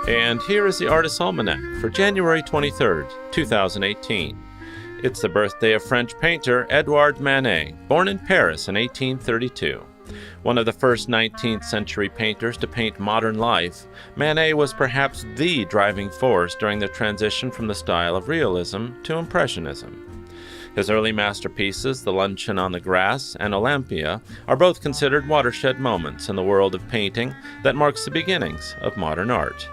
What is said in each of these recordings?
And here is the Artist's Almanac for January 23rd, 2018. It's the birthday of French painter Edouard Manet, born in Paris in 1832. One of the first 19th century painters to paint modern life, Manet was perhaps the driving force during the transition from the style of realism to Impressionism. His early masterpieces, The Luncheon on the Grass and Olympia, are both considered watershed moments in the world of painting that marks the beginnings of modern art.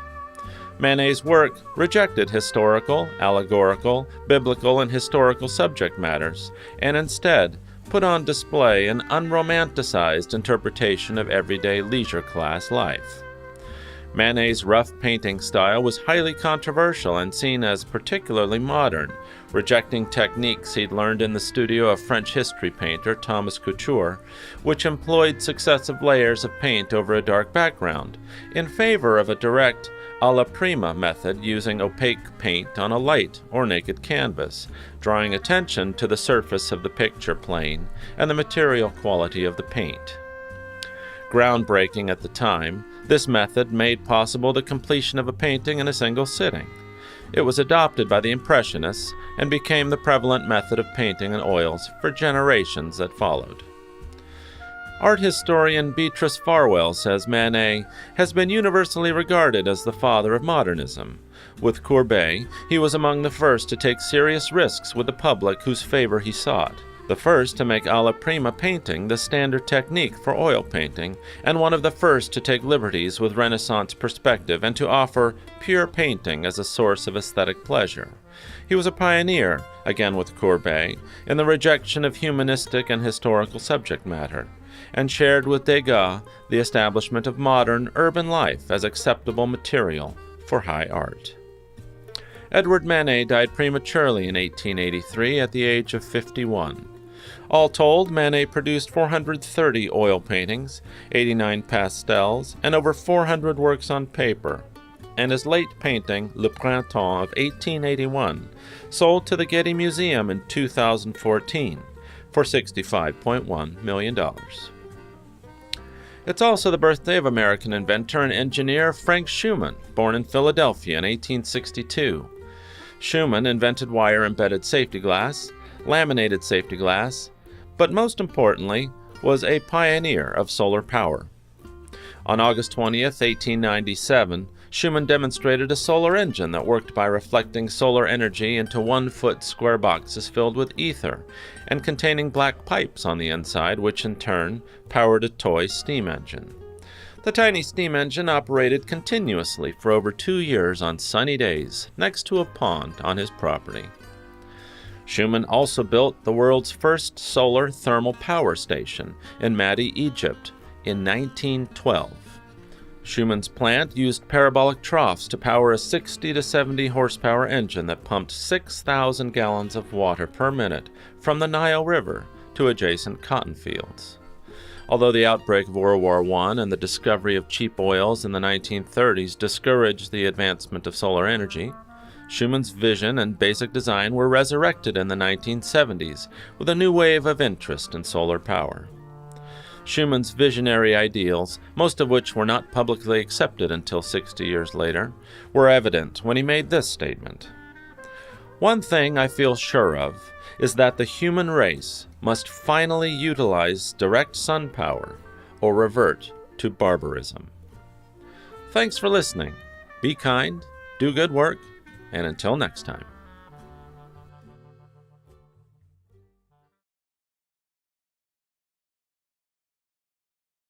Manet's work rejected historical, allegorical, biblical, and historical subject matters, and instead put on display an unromanticized interpretation of everyday leisure class life. Manet's rough painting style was highly controversial and seen as particularly modern, rejecting techniques he'd learned in the studio of French history painter Thomas Couture, which employed successive layers of paint over a dark background, in favor of a direct alla prima method using opaque paint on a light or naked canvas, drawing attention to the surface of the picture plane and the material quality of the paint. Groundbreaking at the time, this method made possible the completion of a painting in a single sitting. It was adopted by the Impressionists and became the prevalent method of painting in oils for generations that followed. Art historian Beatrice Farwell says Manet has been universally regarded as the father of modernism. With Courbet, he was among the first to take serious risks with the public whose favor he sought, the first to make alla prima painting the standard technique for oil painting, and one of the first to take liberties with Renaissance perspective and to offer pure painting as a source of aesthetic pleasure. He was a pioneer, again with Courbet, in the rejection of humanistic and historical subject matter, and shared with Degas the establishment of modern, urban life as acceptable material for high art. Edouard Manet died prematurely in 1883 at the age of 51. All told, Manet produced 430 oil paintings, 89 pastels, and over 400 works on paper, and his late painting, Le Printemps of 1881, sold to the Getty Museum in 2014 for $65.1 million. It's also the birthday of American inventor and engineer Frank Shuman, born in Philadelphia in 1862. Shuman invented wire-embedded safety glass, laminated safety glass, but most importantly, was a pioneer of solar power. On August 20th, 1897, Shuman demonstrated a solar engine that worked by reflecting solar energy into 1-foot square boxes filled with ether and containing black pipes on the inside, which in turn powered a toy steam engine. The tiny steam engine operated continuously for over 2 years on sunny days next to a pond on his property. Shuman also built the world's first solar thermal power station in Manet, Egypt, in 1912. Shuman's plant used parabolic troughs to power a 60 to 70 horsepower engine that pumped 6,000 gallons of water per minute from the Nile River to adjacent cotton fields. Although the outbreak of World War I and the discovery of cheap oils in the 1930s discouraged the advancement of solar energy, Shuman's vision and basic design were resurrected in the 1970s with a new wave of interest in solar power. Shuman's visionary ideals, most of which were not publicly accepted until 60 years later, were evident when he made this statement: "One thing I feel sure of is that the human race must finally utilize direct sun power or revert to barbarism." Thanks for listening. Be kind, do good work, and until next time.